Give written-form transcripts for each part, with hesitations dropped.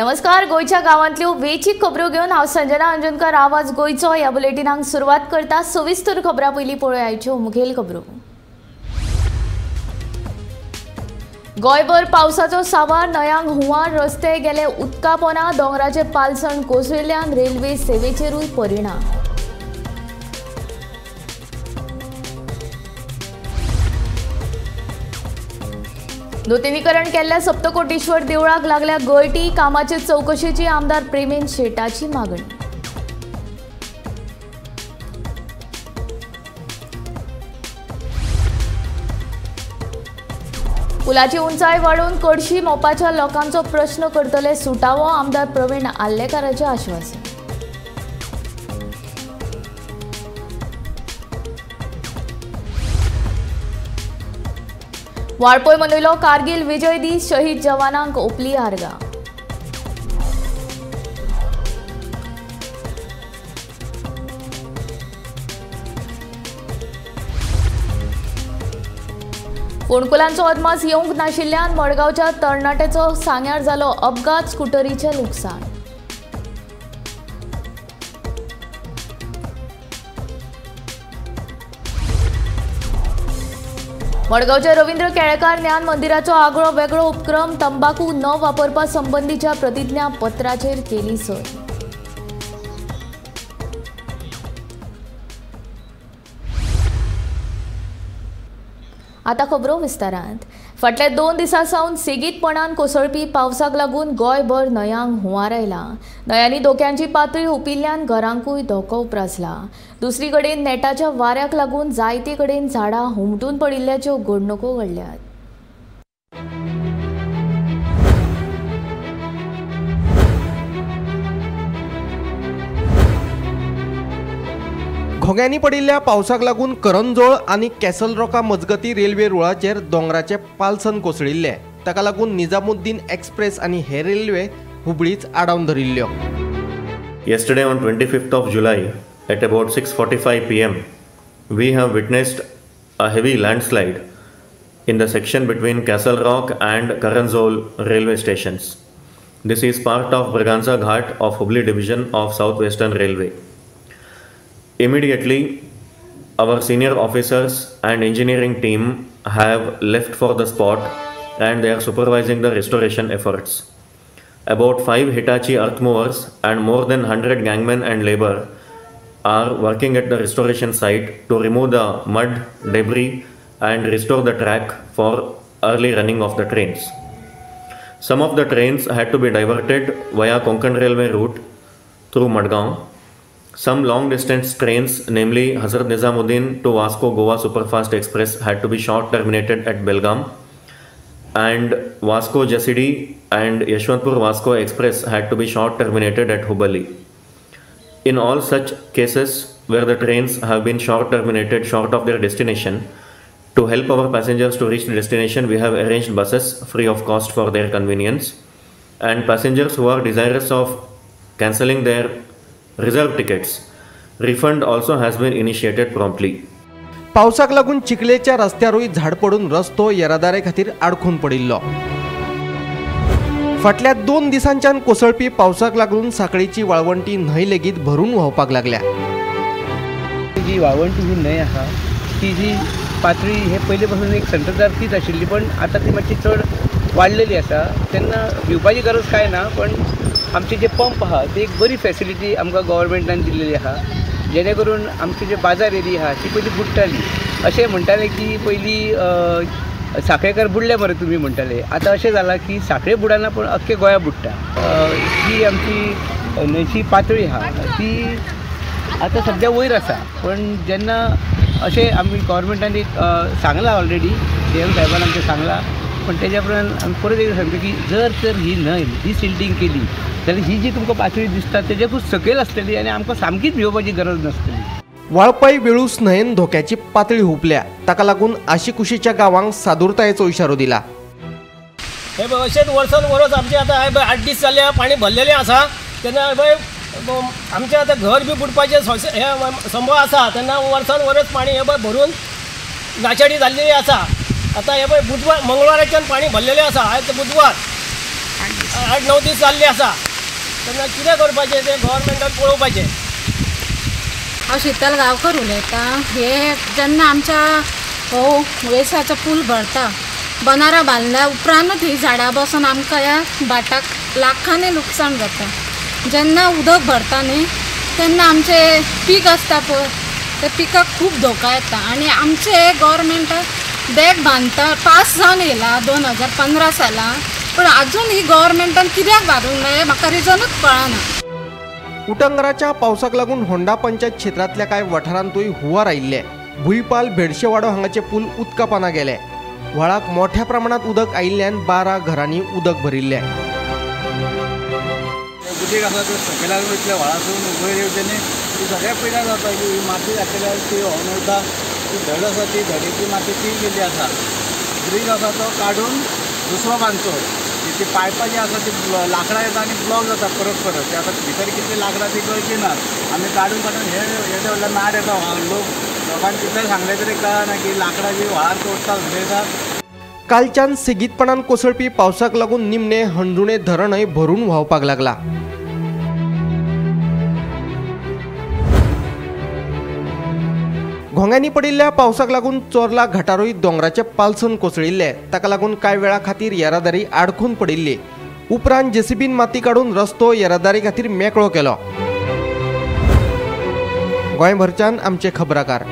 नमस्कार, गोयच्या गावांतल्यो वेचीक खबरो घेवन हांव संजना अंजुनकर आवाज गोयचो ह्या बुलेटिनाक सुरवात करता। सविस्तर खबरां पयलीं पळोवया आयच्यो मुखेल खबरो। गोंयभर पावसाचो सांवार, न्हंयांक हुंवार, रस्ते गेले उदका पोंदा, दोंगराचे पालसण कोसळिल्ल्यान रेल्वे सेवेचेरूय परिणाम। नूतनीकरण केल्ल्या सप्तकोटेश्वर देवळाक लागल्या गळटी, कामाचे चौकशेची आमदार प्रेमेन शेटाची मागणी। पुलाची उंचाय वाडोवन कडशी मोपाच्या लोकांचो प्रश्न करतले सुटावो, आमदार प्रवीण आल्लेकाराचें आश्वासन। वाळपय मनयलो कारगिल विजय दीस, शहीद जवानांक ओपली आर्गां। फोंडकुलांचो अदमास येवंक नाशिल्ल्यान मडगांवच्या तरणाट्याचो सांग्यार जालो अपघात, स्कुटरीचें लुकसाण। मडगांवच्या रवींद्र केळकार ज्ञान मंदिराचो आगळो वेगळो उपक्रम, तंबाखू न वापरपा संबंधीच्या प्रतिज्ञा पत्राचेर केली सय। आता खबरो विस्तारांत। फाटल्या 2 दिसां सावन सेगीतपणान कोसळपी पावसाक लागून गोंयभर न्हंयांक हुंवार आयला। न्हंयांनी धोक्यांची पातळी हुंपिल्ल्यान घरांकूय धोको उप्रासला। दुसरी कडेन नेटाच्या वाऱ्याक लागून जायते कडेन झाडां हुमटून पडिल्ल्याच्यो घडणुको घडल्यात। घोग्यांनी पडिल्ल्या पावसाक लागून करंजोळ आनी कॅसल रॉका मजगती रेल्वे रुळाचेर दोंगराचे पालसण कोसळिल्ले। ताका लागून निजामुद्दीन एक्सप्रेस आनी हेर रेल्वे हुबळीच आडावन धरिल्ल्यो। Yesterday on 25th of July at about 6:45 p.m. we have witnessed a heavy landslide in the section between Castle Rock and Karanjol railway stations. This is part of Braganza Ghat of Hubli division of South Western Railway. Immediately, our senior officers and engineering team have left for the spot and they are supervising the restoration efforts. About 5 Hitachi earth movers and more than 100 gangmen and labor are working at the restoration site to remove the mud, debris and restore the track for early running of the trains. Some of the trains had to be diverted via Konkan Railway route through Madgaon. Some long distance trains, namely Hazrat Nizamuddin to Vasco Goa Superfast Express, had to be short terminated at Belgaum, and Vasco Jasidi and Yashwantpur Vasco Express had to be short terminated at Hubballi. In all such cases where the trains have been short terminated short of their destination, to help our passengers to reach the destination, we have arranged buses free of cost for their convenience, and passengers who are desirous of cancelling their reserve tickets, refund also has been initiated promptly. पावसाक लागून चिखलेच्या रस्त्यारूय झाड पडून रस्तो येरादारी खातीर आडखून पडिल्लो। फाटल्या 2 दिसांच्यान कोसळपी पावसाक लागून साखळीची वाळवंटी न्हंय लेगीत भरून व्हांवपाक लागल्या। जी वाळवंटी ही न्हंय आहा ती जी पातळी हे पयले पासून एक संततधार तीच आशिल्ली, पण आता ती मातशी चड वाडलेली आसा। तेन्ना भिवपाची गरज काय ना, पण आमचे जे पंप आहा ते एक बरी फॅसिलिटी आमकां गव्हर्मेंटान दिल्लेली आहा, जेणे करून आमची जे बाजार एरिया आहा ती पयलीं बुडटाली। अशें म्हणटाले की पयलीं साखळेकार बुडले मरे तुमी म्हणटाले, आतां अशें जालां की साखळे बुडना पूण अख्खे गोंया बुडटा। जी आमची न्हंयची पातळी आहा ती आतां सद्या वयर आसा, पण जेन्ना अशें आमी गव्हर्मेंटान एक सांगलां ऑलरेडी, सीएम साहेबान आमकां सांगलां, पण तेज्या प्रमाण आमी परत एक सांगता की जर तर ही न्हंय डिसिल्टिंग केली जाल्यार ही जी तुमकां पातळी दिसता तेज्याकूच सकयल आसतली आनी आमकां सामकीच भिवपाची गरज नासतली। वाळपय वेळूस न्हंयेन धोक्याची पातळी हुंपल्या, ताका लागून आशीकुशीच्या गांवांक सादुरतायेचो इशारो दिला। हे अशेंच वर्सान वरस आमचे आतां 8 दीस जाले पाणी भरलेलें आसा, तेन्ना आमचें आतां घर बी बुडपाचें हे संभव आसा, तेन्ना वर्सान वरस पाणी हे भरून नाशाडी जाल्लेली आसा। आता हे बुधवार मंगळवाराच्यान पाणी भरलेलें आसा, आयज बुधवार 8-9 दीस जाल्ले आसा तेन्ना कितें करपाचें तें गव्हर्मेंटान पळोवपाचें. हांव शीतल गांवकर उलयतां. हे जेन्ना आमच्या हो वेसाचो पूल भरता बनारा बांदल्या उपरांतूच ही झाडां बसून आमकां ह्या भाटाक लाखांनी लुकसाण जाता. जेन्ना उदक भरता न्ही तेन्ना आमचें पीक आसता पळय ते पिकाक खूब धोका येता. आनी आमचे गव्हर्मेंटान देख बांदता पास जावन येयला 2015 सालां, पूण आजून ही गव्हर्मेंटान कित्याक बांदूंक ना म्हाका रिजनूच कळना. उटंगराच्या पावसाक लागून होंडा पंचायत क्षेत्रांतल्या कांय वाठारांतूय हुंवार आयिल्ले. भुईपाल बेडशेवाडो हांगाचे पूल उदकापाना गेले. व्हाळाक मोठ्या प्रमाणात उदक आयिल्ल्यान 12 घरांनी उदक भरिल्ले. उदीक आसा ते सकयल्यान वयतले व्हाळासून वयर येवचें ती सगळ्या पिड्यार जाता की माती घातलेल्या ती व्हांवन वयता. ती धड आसा ती धडीची माती ती गेल्ली आसा. ब्रीज आसा तो काडून दुसरो बांदचो. ती पायपां जी आसा ती लाकडां येता आनी ब्लॉक जाता परत परत. ती आतां भितर कितली लाकडां ती कळची ना. आमी काडून हे व्हडले नाड येता लोकांनी कितले सांगले तरी कळना की लाकडां जी व्हाळार तोडटा उडयता. कालच्यान सेगीतपणान कोसळपी पावसाक लागून निमणे हणजुणे धरणय भरून व्हांवपाक लागला. घोंग्यांनी पडिल्ल्या पावसाक लागून चोरला घाटारूय दोंगराचे पालसण कोसळिल्ले. ताका लागून कांय वेळा खातीर येरादारी आडखून पडिल्ली. उपरांत जेसीबीन माती काडून रस्तो येरादारी खातीर मेकळो केलो. गोंयभरच्यान आमचे खबराकार.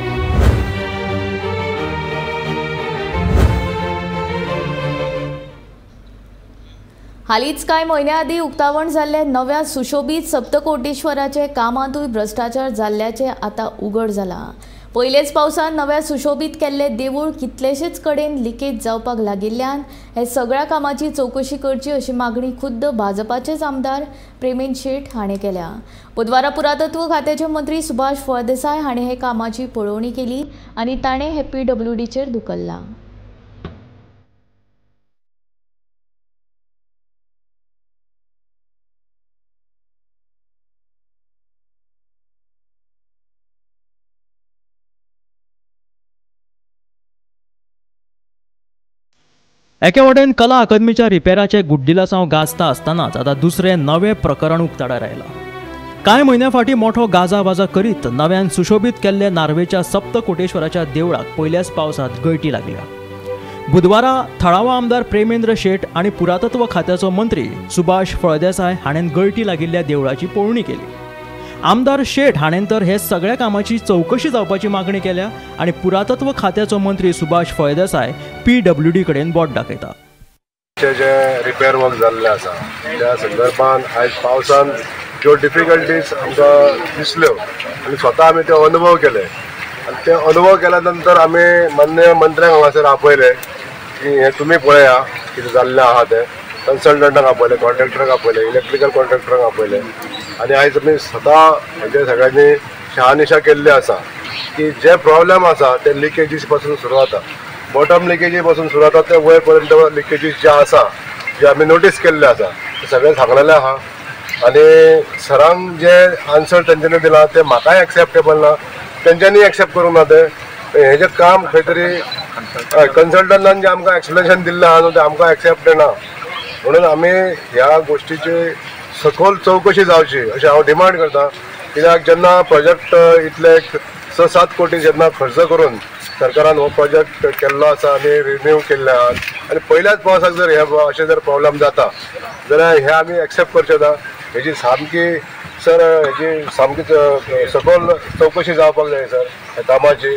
हालींच कांय म्हयन्या आदीं उक्तावण जाल्ले नव्या सुशोभीत सप्तकोटेश्वराचे कामांतूय भ्रश्टाचार जाल्ल्याचें आतां उघड जालां. पयलेच पावसान नव्या सुशोभीत केल्ले देवूळ कितलेशेच कडेन लिकेज जावपाक लागिल्ल्यान हे सगळ्या कामाची चवकशी करची अशी मागणी खुद्द भाजपाचेच आमदार प्रेमेंद शेट हाणें केल्या. बुधवारा पुरातत्व खात्याचे मंत्री सुभाष फळदेसाय हाणें हे कामाची पळोवणी केली आनी ताणें हे PWDचेर धुकल्ला. एके वटेन कला अकादमीच्या रिपेराचे गुड्डिलासांव गाजता आसतनाच आतां दुसरें नवें प्रकरण उक्ताडार आयलां. कांय म्हयन्या फाटीं मोठो गाजावाजा करीत नव्यान सुशोभीत केल्ले नार्वेच्या सप्तकोटेश्वराच्या देवळाक पयल्याच पावसांत गळटी लागल्या. बुधवारा थळावा आमदार प्रेमेंद्र शेट आनी पुरातत्व खात्याचो मंत्री सुभाष फळदेसाय हाणें गळटी लागिल्ल्या देवळाची पळोवणी केली. आमदार शेट हाणें तर हे सगळ्या कामाची चवकशी जावपाची मागणी केल्या आनी पुरातत्व खात्याचो मंत्री सुभाष फळदेसाय PWD कडेन बोट दाखयता. जे रिपेर वर्क जाल्ले आसा त्या संदर्भात आयज पावसान ज्यो डिफिकल्टीज आमकां दिसल्यो आनी स्वता आमी ते अनुभव केले आनी ते अनुभव केल्या नंतर आमी माननीय मंत्र्यांक हांगासर आपयले की हे तुमी पळया कितें जाल्लें आहा तें. कन्सल्टंटाक आपयले, कॉन्ट्रॅक्टराक आपयले, इलेक्ट्रिकल कॉन्ट्रॅक्टराक आपयले आनी आयज आमी स्वता हेजे सगळ्यांनी शहानिशा केल्ली आसा की जे प्रॉब्लेम आसा ते लिकेजीस पासून सुरू जाता. बॉटम लिकेजी पासून सुरू जाता ते वयर पर्यंत लिकेजीस जे आसा जे आमी नोटीस केल्ले आसा ते सगळे सांगलेले आहा. आनी सरांक जे आन्सर तेंच्यांनी दिला ते म्हाकाय एक्सेप्टेबल ना, तेंच्यांनी एक्सेप्ट करूंक ना. ते हेजें काम खंय तरी कन्सल्टंटान जे आमकां एक्सप्लेनेशन दिल्लें आहा न्हू ते आमकां एक्सेप्ट ना. म्हणून आमी ह्या गोश्टीची सखोल चवकशी जावची अशें हांव डिमांड करता. कित्याक जेन्ना प्रोजेक्ट इतले 6-7 कोटी जेन्ना खर्च करून सरकारान हो प्रोजेक्ट केल्लो आसा आनी रिन्यू केल्ले आहात आनी पयल्याच पावसाक जर हे अशें जर प्रॉब्लेम जाता जाल्यार हे आमी एक्सेप्ट करचे ना. हेजी सामकी सर हेजी सामकी सखोल चवकशी जावपाक जाय सर ह्या कामाची.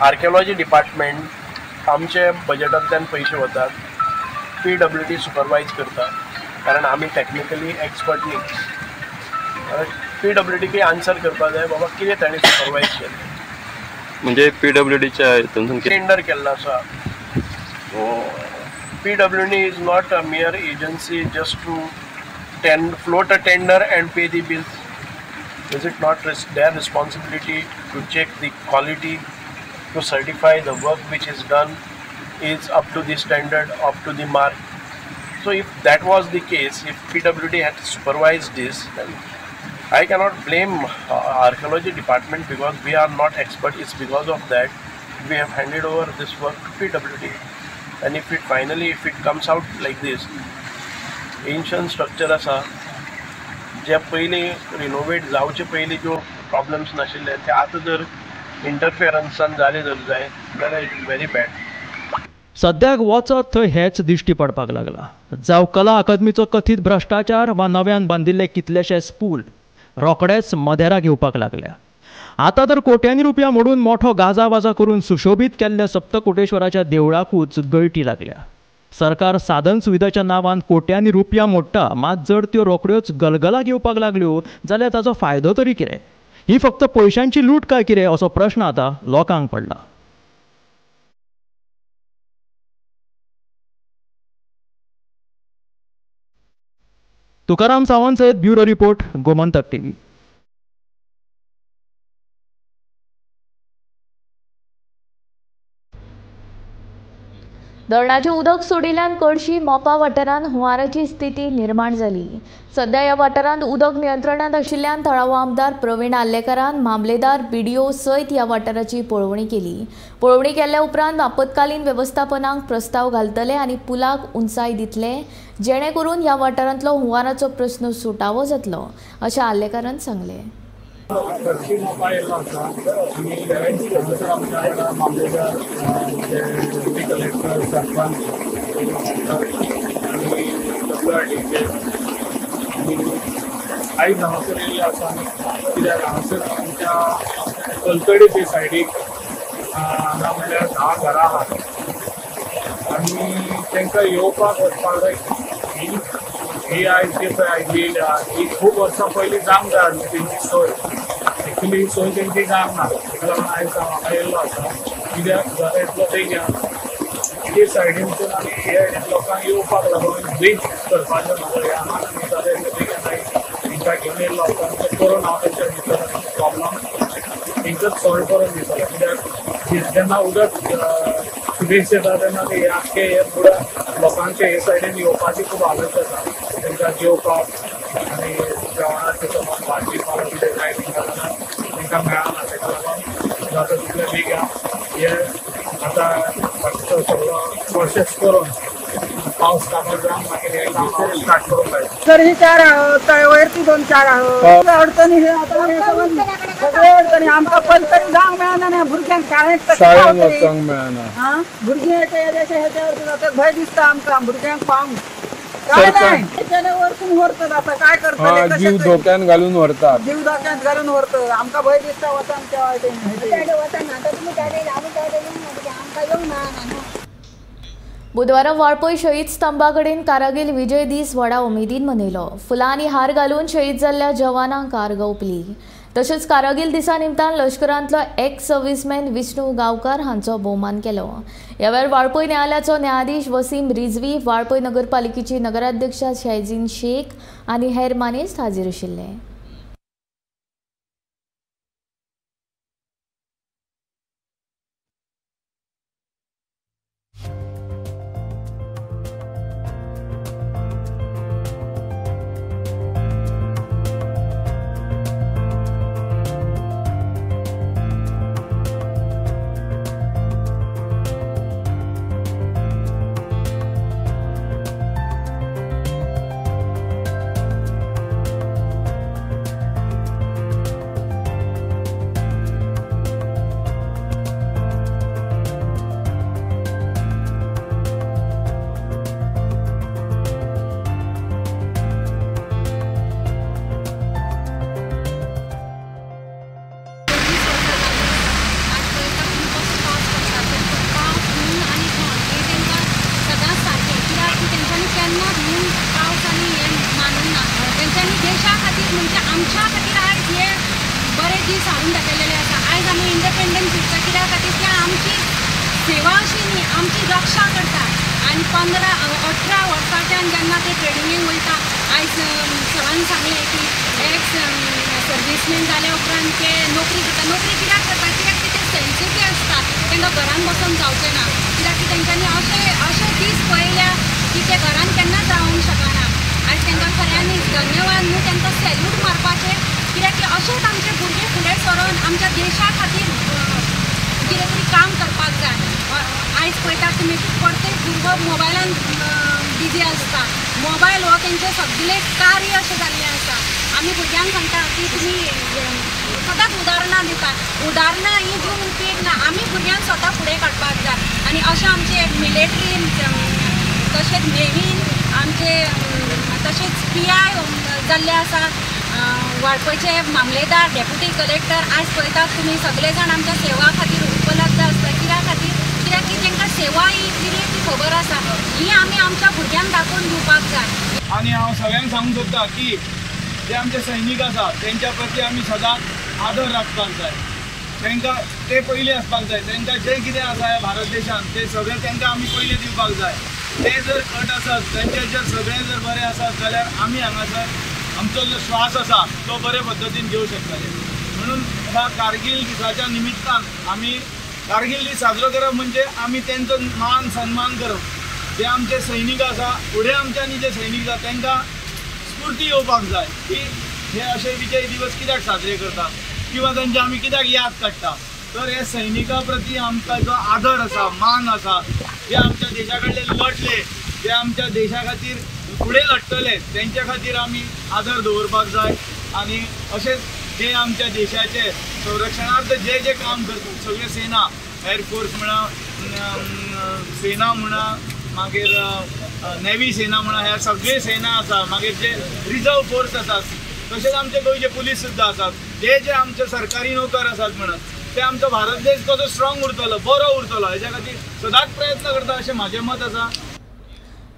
आर्किओलॉजी डिपार्टमेंट आमचे बजेटांतल्यान पयशे वतात, PWD सुपरवायज करता कारण आमी टॅक्निकली एक्सपर्ट न्ही. PWDक आन्सर करपाक जाय बाबा कितें ताणें सुपरवायज केलें. म्हणजे PWDच्या हितून टेंडर केल्लो आसा. PWD is not a mere agency just to float a tender and pay the bills. Is it not their responsibility to check the quality, to certify the work which is done is up to the standard, up to the mark? So if that was the case, if PWD had supervised this, then I cannot blame archaeology department because we are not expert. It's because of that we have handed over this work to PWD. And if it comes out like this, ancient structure आसा जे पयलीं renovate जावचे पयलीं ज्यो problems नाशिल्ले ते आतां जर इंटरफियरन्सान जाले जर जाल्यार इट इज व्हेरी बॅड. सद्याक वचत थंय हेच दिश्टी पडपाक लागला. जावं कला अकादमीचो कथीत भ्रश्टाचार वा नव्यान बांदिल्ले कितलेशेच पूल रोखडेच मदेराक येवपाक लागल्या. आतां तर कोट्यांनी रुपया मोडून मोठो गाजावाजा करून सुशोभीत केल्ल्या सप्तकोटेश्वराच्या देवळाकूच गळटी लागल्या. सरकार साधन सुविधाच्या नांवान कोट्यांनी रुपया मोडटा, मात जर त्यो रोखड्योच गलगलाक येवपाक लागल्यो जाल्यार ताचो फायदो तरी कितें? ही फक्त पयशांची लूट काय कितें असो प्रश्न आतां लोकांक पडला. तुकाराम सावंत सयत, ब्युरो रिपोर्ट, गोमंतक टीव्ही. धरणाचें उदक सोडिल्ल्यान कडशी मोपा वाठारांत हुंवाराची स्थिती निर्माण जाली. सध्या ह्या वाठारांत उदक नियंत्रणांत आशिल्ल्यान थळावो आमदार प्रवीण आल्लेकारान मामलेदार BDO सयत ह्या वाठाराची पळोवणी केली. पळोवणी केल्ल्या उपरांत आपतकालीन वेवस्थापनाक प्रस्ताव घालतले आनी पुलाक उंचाय दितले, जेणे करून ह्या वाठारांतलो हुंवाराचो प्रस्न सुटावो जातलो, अशें आल्लेकारान सांगलें. कडशी मोपा येयल्लो आसा आनी हांगासर आमच्या वांगडा मामलेदार डिप्टी कलेक्टर सरपंच आनी WRDचे आनी आयज हांगासर येयल्ले आसा. कित्याक हांगासर आमच्या कलतडी ते सायडीक हांगा म्हणल्यार 10 घरां आसात आनी तांकां येवपाक वचपाक जाय. ही आयज जी पळय आयिल्ली ही खूब वर्सां पयलीं जावंक जाय आसली तेंची सोय. एक्चुली ही सोय तेंची जावंक ना, ताका लागून आयज हांव हांगा येयल्लो आसा. कित्याक जर येतलो बेगीन ते सायडीनसून आनी हे सायडीन लोकांक येवपाक लागून ब्रीज करपाचें म्हाका हें आहा आनी जाल्यार येतलो बेगीन हांवें तांकां घेवन येयल्लो आसा. तें करून हांव तेंच्या भितर प्रॉब्लम तेंकाच सॉल्व करून दितलो. कित्याक जेन्ना उदक सुबेज येता तेन्ना ते आख्खे हे पुरा लोकांचे हे सायडीन येवपाची खूब हालत जाता. तांकां जेवपाक आनी जेवणाचें समज भाजी पाव कितें जाय तांकां मेळना. ताका लागून जाता तितले बेगीन हे आतां सगळो प्रोसेस करून पावस काबार जावन मागीर हे काम स्टार्ट करूंक जाय. तर ही 4 वयरची 2-4 अडचणी हे आतां सगळे अडचणी आमकां पयलीं जावंक मेळना न्ही. भुरग्यांक शाळेंत वचोंक मेळना. भुरगीं हेच्यावर जाता भंय दिसता आमकां भुरग्यांक पावंक. काय नाही तेणे वरसून व्हरतात. आतां काय करतले? जीव धोक्यान घालून व्हरतात. जीव धोक्यात घालून व्हरतात. आमकां भंय दिसता वचन त्या वाटेन. आमकां येवंक मेळना. बुधवारा वाळपय शहीद स्तंभा कडेन कारगील विजय दीस व्हडा उमेदीन मनयलो. फुलां आनी हार घालून शहीद जाल्ल्या जवानांक कारग ओंपली. तशेंच कारगील दिसा निमतान लश्करांतलो एक्स सर्व्हिसमॅन विष्णू गांवकार हांचो भोवमान केलो. ह्या वेळार वाळपय न्यायालयाचो न्यायाधीश वसीम रिझवी, वाळपय नगरपालिकेची नगराध्यक्षा शैजीन शेख आनी हेर मानेस्त हाजीर आशिल्ले. सेवा अशी न्ही, आमची रक्षा करता. आनी 15-18 वर्सांच्यान जेन्ना ते ट्रेनिंगेक वयता, आयज सरान सांगलें की एक्स सर्वीसमॅन जाल्या उपरांत ते नोकरी करता. नोकरी कित्याक करता? कित्याक ते सेन्सिटीव आसता. तांकां घरान बसून जावचें ना. कित्याक की तेंच्यांनी अशे दीस पळयल्या की ते घरान केन्नाच रावंक शकना. आनी तांकां खऱ्यांनीच धन्यवाद न्हू, तांकां सॅल्यूट मारपाचें. कित्याक की अशेंच आमचे भुरगे फुडें सरून आमच्या देशा खातीर कितें तरी काम करपाक जाय. आयज पळयतात तुमी प्रत्येक भुरगो मोबायलान बिजी आसता. मोबायल हो तेंचे सगळे कार्य अशें जाल्लें आसा. आमी भुरग्यांक सांगता की तुमी सदांच उदाहरणां दिता. उदाहरणां ही दिवन उपयोग ना. आमी भुरग्यांक स्वता फुडें काडपाक जाय. आनी अशें आमचे मिलिटरीन तशेंच नेवीन आमचे तशेंच PI जाल्ले आसा. वाळपयचे मामलेदार, डेप्युटी कलेक्टर आज पळयतात तुमी सगळे जाण आमच्या सेवा खातीर उपलब्ध आसता. कित्याक खातीर? कित्याक की तांकां सेवा ही कितें ती खबर आसा. ही आमी आमच्या भुरग्यांक दाखोवन दिवपाक जाय. आनी हांव सगळ्यांक सांगूंक सोदता की जे आमचे सैनीक आसा तेंच्या प्रती आमी सदांच आदर राखपाक जाय. तांकां ते पयलीं आसपाक जाय. तांकां जें कितें आसा ह्या भारत देशांत तें सगळें तांकां आमी पयलीं दिवपाक जाय. ते जर कट आसत, तांचे जर सगळें जर बरें आसत जाल्यार आमी हांगासर आमचो जो श्वास आसा तो बरे पद्दतीन घेवंक शकतले. म्हणून ह्या कारगिल दिसाच्या निमित्तान आमी कारगिल दीस साजरो करप म्हणजे आमी तेंचो मान सन्मान करप. जे आमचे सैनीक आसा, फुडें आमच्यांनी जे सैनीक आसा तांकां स्फूर्ती येवपाक जाय की हे अशे विजय दिवस कित्याक साजरे करता किंवा तांचे आमी कित्याक याद काडटा. तर हे सैनिका प्रती आमकां जो आदर आसा, मान आसा, जे आमच्या देशा कडले लढले, जे आमच्या देशा खातीर फुडें लढटले तेंच्या खातीर आमी आदर दवरपाक जाय. आनी अशेंच जे आमच्या देशाचे संरक्षणार्थ जे जे काम करतात सगळे सेना, एअरफोर्स म्हणा, सेना म्हणा, मागीर नेव्ही सेना म्हणा, ह्या सगळे सेना आसा, मागीर जे रिजर्व फोर्स आसा, तशेंच आमचे गोंयचे पुलीस सुद्दां आसात, जे आमचे सरकारी नोकर आसात म्हणत ते आमचो भारत देश कसो स्ट्रॉंग उरतलो, बरो उरतलो हेच्या खातीर सदांच प्रयत्न करता अशें म्हाजें मत आसा.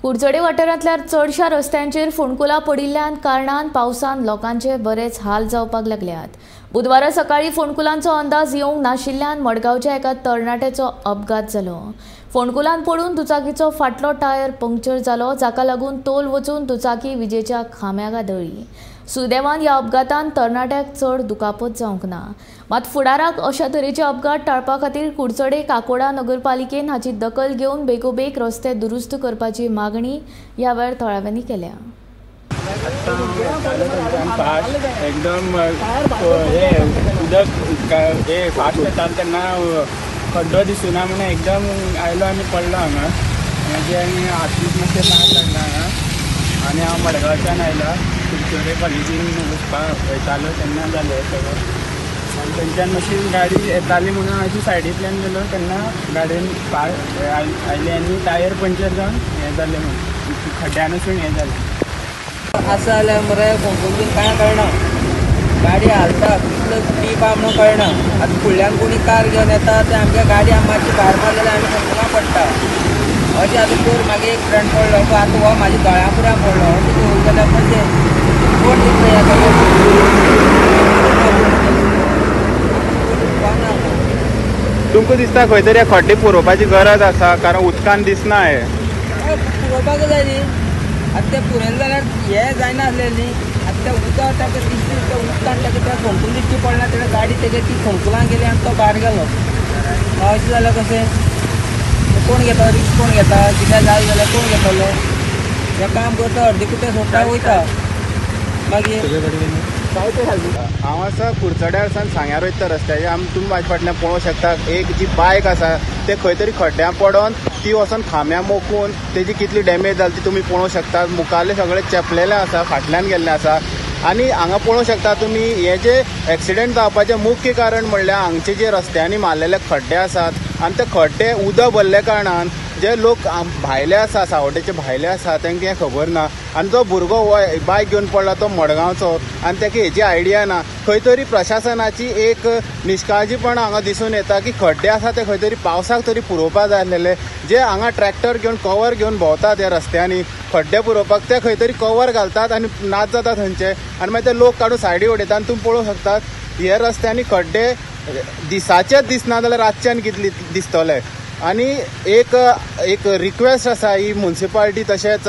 कुडचडे वाठारांतल्या चडशा रस्त्यांचेर फोंडकुलां पडिल्ल्या कारणान पावसान लोकांचे बरेच हाल जावपाक लागल्यात. बुधवारा सकाळी फोंडकुलांचो अंदाज येवंक नाशिल्ल्यान मडगांवच्या एका तरणाट्याचो अपघात जालो. फोंडकुलान पडून दुचाकीचो फाटलो टायर पंक्चर जालो, जाका लागून तोल वचून दुचाकी विजेच्या खांब्याक आदळ्ळी. सुदैवान ह्या अपघातान तरणाट्याक चड दुखापत जावंक ना. मात फुडाराक अशा तरेचे अपघात टाळपा खातीर कुडचडे काकोडा नगरपालिकेन हाची दखल घेवन बेगोबेग रस्ते दुरुस्त करपाची मागणी ह्या वेळार थळाव्यांनी केल्या. एकदम हे उदक हे फास्ट येता तेन्ना खड्डो दिसूना म्हणून एकदम आयलो आनी पडलो हांगा. मागीर आनी हातीक मातशें लाग लागला हांगा आनी हांव मडगांवच्यान आयला. कुडचडे कॉलेजीन वचपाक वयतालो तेन्ना जालें सगळें. थंयच्यान मातशी गाडी येताली म्हणून हांव सायडींतल्यान गेलो तेन्ना गाडयेन आयली आनी टायर पंक्चर जावन हें जालें म्हणून खड्ड्यान वचून हें जालें. आसा जाल्यार मरे फोंडकुलीन कांय कळना. गाडी हालता कितलो स्पीड आहा म्हणून कळना. आतां फुडल्यान कोणी कार घेवन येता ते आमच्या गाडी मातशी भायर मारलें जाल्यार आमी फोंडकुलां पडटा. अशें आतां कोर म्हागे एक फ्रेंड पडलो तो आतां हो म्हाज्या दोळ्या पुऱ्यान पडलो. अशें घेवन जाल्यार म्हणजे कोण तुमकां दिसता खंय तरी खड्डे पुरोवपाची गरज आसा कारण उदकान दिसना हे पुरोवपाक जाय न्ही. आतां तें पुरयलें जाल्यार हें जायना आसलें न्ही. आतां तें उदक ताका दिसता त्या उदकान ताका त्या फोंडकूल दिश्टी पडना तेन्ना गाडी तेगे ती फोंडकुलान गेली आनी तो भायर गेलो. अशें जाल्यार कशें कोण घेता रिस्क कोण घेता कितें जाय जाल्यार कोण घेतलो. हें काम करता अर्दे कुटे सोडटा वयता मागीर. हांव आसा कुडचड्यार सावन सांग्यार वयता रस्त्याचेर. तुमी म्हाज्या फाटल्यान पळोवंक शकतात एक जी बायक आसा ते खंय तरी खड्ड्यां पडोन ती वचोन खांब्या मोखून तेजी कितली डॅमेज जाली ती तुमी पळोवंक शकतात. मुखारले सगळे चेपलेले आसा, फाटल्यान गेल्ले आसा. आनी हांगा पळोवंक शकता तुमी हे जे एक्सिडेंट जावपाचें मुख्य कारण म्हणल्यार हांगचे जे रस्त्यांनी मारलेले खड्डे आसात आनी ते खड्डे उदक भरले कारणान जे लोक भायले आसा, सावड्डेचे भायले आसा तांकां हें खबर ना. आनी जो भुरगो हो बायक घेवन पडला तो मडगांवचो आनी ताका हेजी आयडिया ना. खंय तरी प्रशासनाची एक निश्काळजीपण हांगा दिसून येता की खड्डे आसा ते खंय तरी पावसाक तरी पुरोवपा जाय आसलेले. जे हांगा ट्रॅक्टर घेवन कवर घेवन भोंवतात ह्या रस्त्यांनी खड्डे पुरोवपाक ते खंय तरी कवर घालतात आनी नाच जाता थंयचे आनी मागीर ते लोक काडून सायडी उडयता. आनी तुमी पळोवंक शकतात हे रस्त्यांनी खड्डे दिसाचेच दिसना जाल्यार रातच्यान कितले दिसतले. आनी एक रिक्वेस्ट आसा ही म्युनिसिपालिटी तशेंच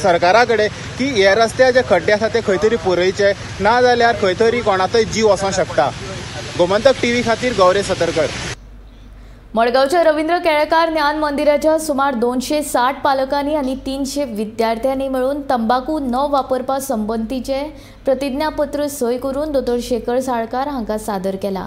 सरकारा कडेन की हे रस्ते जे खड्डे आसा ते खंय तरी पुरयचे ना जाल्यार खंय तरी कोणाचोय जीव वचोंक शकता. गोमंतक TV खातीर गौरेश सतरकर. मडगावच्या रवींद्र केळकार ज्ञान मंदिराच्या सुमार 260 पालकांनी आणि 300 विद्यार्थ्यांनी मिळून तंबाखू न वापरपा संबंधीचे प्रतिज्ञापत्र सय करून दोतोर शेखर साळकार हांका सादर केला।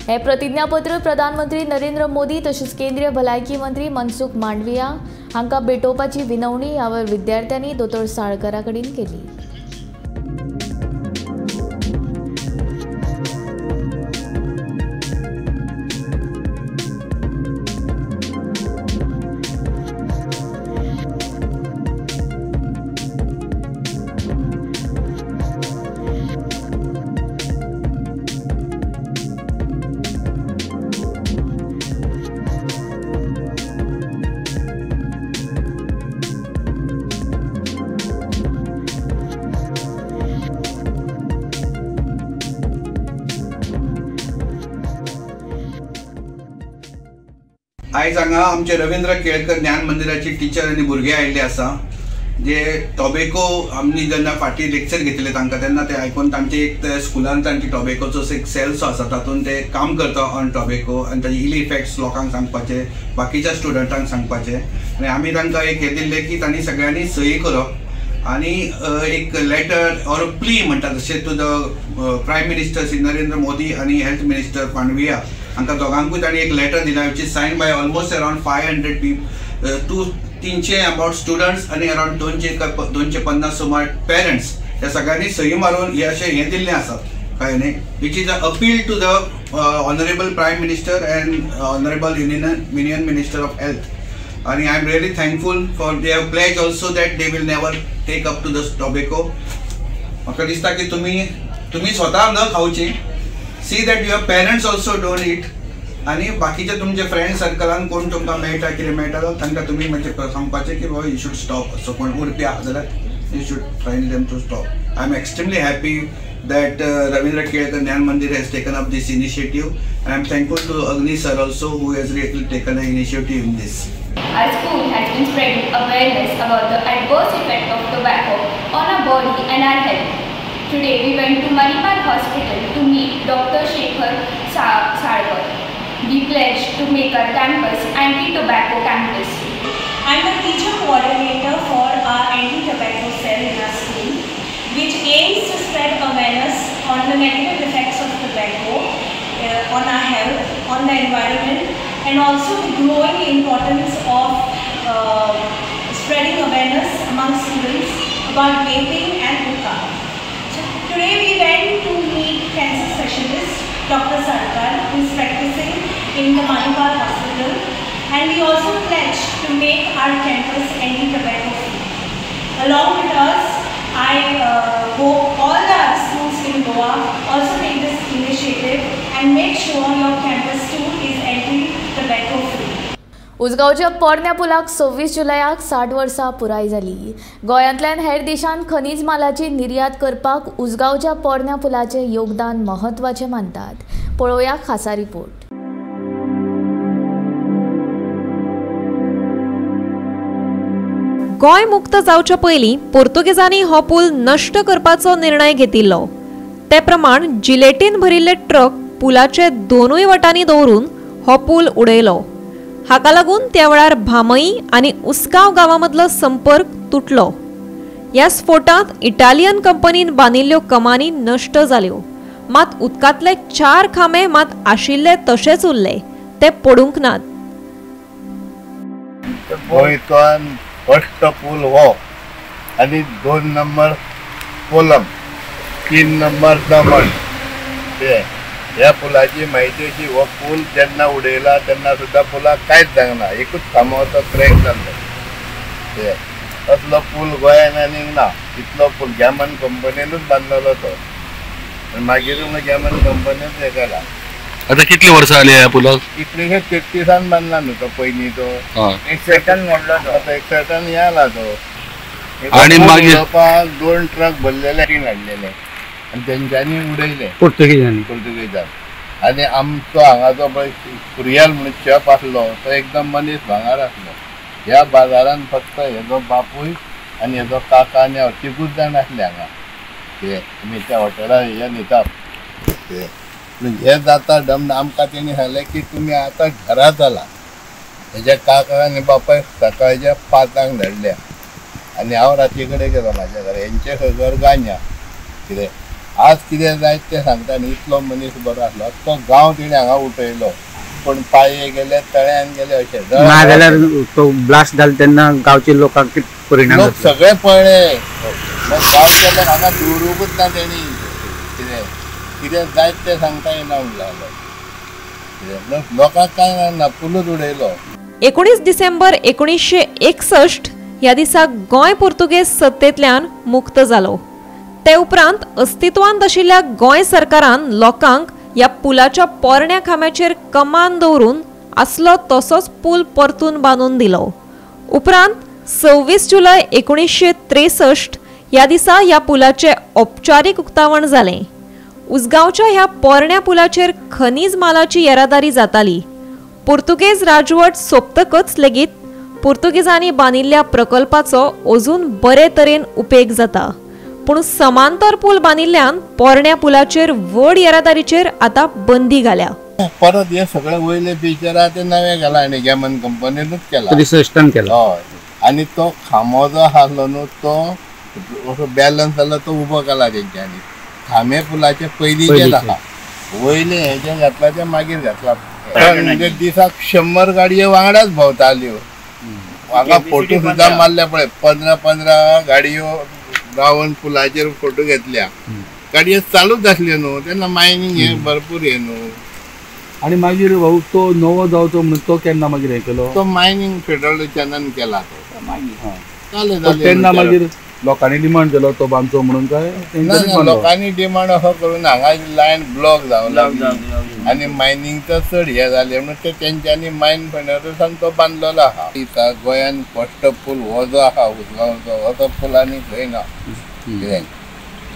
हे प्रतिज्ञापत्र प्रधानमंत्री नरेंद्र मोदी तसेच केंद्रीय भलायकी मंत्री मनसुख मांडविया हांका भेटोवपाची विनवणी यावर विद्यार्थ्यांनी दोतोर साळकारा कडेन केली। आयज हांगा आमचे रवींद्र केळकर ज्ञान मंदिराची टीचर आनी भुरगे आयिल्ले आसा जे टॉबॅको आमी जेन्ना फाटीं लेक्चर घेतले तांकां तेन्ना ते आयकून तांचे एक स्कुलान तांची टॉबॅकोचो एक सेल्स आसा तातूंत ते काम करता ऑन टॉबॅको आनी ताजे इल इफेक्ट्स लोकांक सांगपाचे बाकीच्या स्टुडंटांक सांगपाचे आनी आमी तांकां एक हे दिल्ले की तांणी सगळ्यांनी सही करप आनी एक लेटर ऑर प्ली म्हणटा जशें to the prime minister Shri Narendra Modi आनी हेल्थ मिनिस्टर मांडविया हांकां दोगांकूय तांणी एक लेटर दिला which is signed by almost around 500 300 about students आनी अराउंड 250 सुमार पेरंट्स ह्या सगळ्यांनी सही मारून हे अशें हें दिल्लें आसा काय न्ही which is a appeal to the honourable prime minister and honourable union minister of health आनी I am really thankful for they have pledge also that they will never take up to the tobacco. म्हाका दिसता की तुमी स्वता न खावची see that your parents also don't eat आनी बाकीचे तुमचे फ्रेंड सर्कलान कोण तुमकां मेळटा कितें मेळटा तांकां तुमी म्हणजे सांगपाचें की बाबा यू शूड स्टॉप असो कोण उरपी आहा जाल्यार you should try them to stop. I am extremely happy that Ravindra Kelkar Jnana Mandir has taken up this initiative. I am thankful to Agni sir also who has really taken an initiative in this. Our school has been spreading awareness about the adverse effect of tobacco on our body and our health. Today we went to Manipal Hospital to meet Dr. Shekhar Sarkar. We pledged to make our campus anti-tobacco campus. I am the teacher coordinator for our anti-tobacco cell in our school, which aims to spread awareness on the negative effects of tobacco on our health, on the environment, and also the growing importance of spreading awareness among students about vaping and hookah. So today we went to meet cancer specialist Dr. Sarkar, who is practicing in the Manipal Hospital, and we also pledged to make our campus anti-tobacco free. Along with us, I hope all our schools in Goa also take this initiative and make sure your campus too is anti-tobacco free. उजगांवच्या पोरण्या पुलाक 26 जुलयाक 60 वर्सां पुराय जाली। गोंयांतल्यान हेर देशांत खनिज मालाची निर्यात करपाक उजगांवच्या पोरण्या पुलाचें योगदान महत्वाचें मानतात। पळोवया खासा रिपोर्ट। गोंय मुक्त जावचे पयलीं पोर्तुगेजांनी हो पूल नष्ट करपाचो निर्णय घेतिल्लो। ते प्रमाण जिलेटीन भरिल्ले ट्रक पुलाचे दोनूय वटांनी दवरून हो पूल उडयलो। हाका लागून त्या वेळार भामई आनी उसगांव गांवांमदलो संपर्क तुटलो। ह्या स्फोटांत इटालियन कंपनीन बांदिल्ल्यो कमानी नष्ट जाल्यो, मात उदकांतले 4 खांबे मात आशिल्ले तशेच उरले, ते पडूंक नात। फर्स्ट पूल हो आनी 2 नंबर कोलम 3 नंबर दमण ह्या पुलाची म्हायती अशी हो पूल जेन्ना उडयला तेन्ना सुद्धा पुलाक कांयच जावना, एकूच खांबो तो क्रॅक जाल्लो। असलो पूल गोंयान आनीक ना, इतलो पूल गॅमन कंपनीनूच बांदलेलो तो, मागीर गॅमन कंपनीच हे केला। आता कितली वर्सां जाली ह्या पुलाक? 1933 बांदला न्हू तो पयलीं तो, एक सर्टन मोडलो तो, आता एक सर्टन हे आला तो, आणि मागीर 2 ट्रक भरलेले हाडलेले आनी तेंच्यांनी उडयले पुर्तुगेजान। आनी आमचो हांगाचो पळय कुरियल म्हणून शॉप आसलो तो एकदम मनीस भांगार आसलो। ह्या बाजारान फक्त हेजो बापूय आनी हेजो काका आनी हांव तिगूच जाण आसले हांगा, हे आमी त्या हॉटेलार हे न्हिदप हे जाता आमकां तेणी सांगलें की तुमी आतां घरा चला। तेज्या काका आनी बापायक सकाळच्या 5 धाडल्या आनी हांव रातचे कडेन गेलो म्हाज्या घरा. हेंचे घर गांजा कितें आज कितें जायत तें सांगता न्ही. इतलो मनीस बरो आसलो तो गांव तिणें हांगा उठयलो पण पांये गेले तळ्यान गेले अशें ना जाल्यार तो ब्लास्ट जालो तेन्ना गांवच्या लोकांक कितें परिणाम लोक सगळे पळले. गांवच्या लोक हांगा दवरूंकूच ना तेणी कितें कितें जायत तें सांगता येना म्हणलें. कितें लोकांक कांय ना पुलूच उडयलो. 19 डिसेंबर 1961 ह्या दिसा गोंय पुर्तुगेज सत्तेंतल्यान मुक्त जालो. ते उपरांत अस्तित्वांत आशिल्ल्या गोंय सरकारान लोकांक ह्या पुलाच्या पोरण्या खांब्याचेर कमान दवरून आसलो तसोच पूल परतून बांदून दिलो. उपरांत 26 जुलय 1963 ह्या दिसा ह्या पुलाचे औपचारीक उक्तावण जालें. उसगांवच्या ह्या पोरण्या पुलाचेर खनिज मालाची येरादारी जाताली. पुर्तुगेज राजवट सोंपतकच लेगीत पुर्तुगेजांनी बांदिल्ल्या प्रकल्पाचो अजून बरे तरेन उपेग जाता. पूण समांतर पूल बांदिल्ल्यान पोरण्या पुलाचेर व्हड येरादारीचेर आतां बंदी घाल्या. परत हे सगळे वयले पिक्चर आहा ते नवे केला आनी गॅमन कंपनीनूच केला. रिसिस्टंट केला. हय आनी तो खांबो जो आसलो न्हू तो असो बॅलन्स जालो तो उबो केला तेंच्यांनी. खांबे पुलाचे पयलींचेच आहा. वयले हेजे घातला ते मागीर घातला. म्हणजे दिसाक 100 गाडयो वांगडाच भोंवताल्यो. हांगा फोटो सुद्दां मारले पळय 15 गाडयो गांवान पुलाचेर फोटो घेतल्या. गाडयो चालूच आसल्यो न्हू तेन्ना मायनींग हे भरपूर हे न्हू. आणि मागीर भाऊ तो नवो जावचो म्हणून तो केन्ना मागीर हे केलो. तो मायनींग फेडरेशनान केला तो मागीर. तेन्ना मागीर लोकांनी डिमांड केलो तो बांदचो म्हणून काय. लोकांनी डिमांड असो करून हांगा लायन ब्लॉक जावला आनी मायनींगचो चड हे जाले म्हणून ते तेंच्यांनी मायन फेडरेशन तो बांदलेलो आहा. गोंयान फस्ट पूल हो जो आहा उसगांवचो हो तो पूल आनी खंय ना.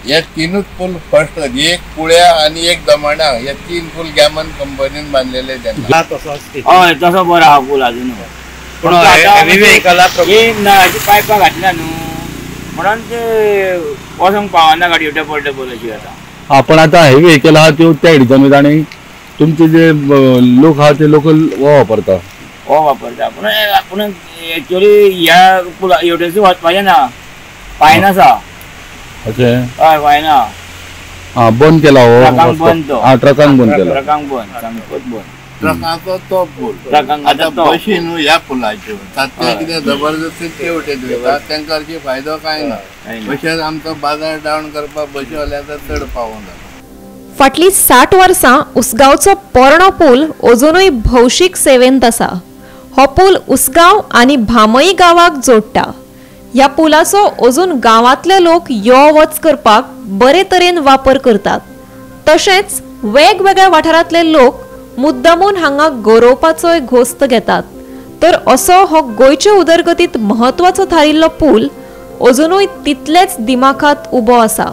हे 3 पूल फस्ट एक कुळ्या आनी एक दमणा हे 3 पूल गॅमन कंपनीन बांदलेले तेन्ना. हय तसो बरो आहा पूल अजून. पूण नळाची पायपां घातल्या न्हू म्हणून ते वचोंक पावना गाडयो डबल अशी आतां. हा पण आता हायवे केला हा त्यो त्या हिडीचो आणि तुमचे जे लोक आहा ते लोकल हो वापरता. पूण एक्चुअली ह्या पुला एवढेच वचपाचें ना. फायन आसा. अशें हय फायन आहा. हा बंद केला हो. ट्रकांक बंद केला. ट्रकांक बंद सामकोच बंद. ट्रकाचो तो पूल आतां बशी न्हू ह्या पुलाच्यो तातूंत कितें जबरदस्ती तेवटे दितात तांकां हरशी फायदो कांय ना. तशेंच आमचो बाजार डावन करपाक बशी आसल्यार तर चड पावोंक जाता. फाटली 60 वर्सां उसगांवचो पोरणो पूल अजुनूय भौशीक सेवेंत आसा. हो पूल उसगांव आनी भामई गांवाक जोडटा. ह्या पुलाचो अजून गांवांतले लोक यो वच करपाक बरे तरेन वापर करतात. तशेंच वेगवेगळ्या वाठारांतले लोक मुद्दामून हांगा गरोवपाचोय घोस्त घेतात. तर असो हो गोंयचे उदरगतीत महत्वाचो थारिल्लो पूल अजुनूय तितलेच दिमाखात उबो आसा.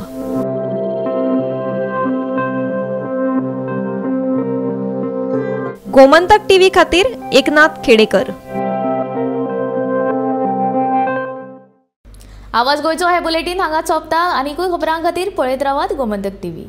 गोमंतक टीव्ही खातीर एकनाथ खेडेकर. आवाज गोंयचो हे बुलेटीन हांगा सोंपता. आनीकूय खबरां खातीर पळयत रावात गोमंतक टीव्ही.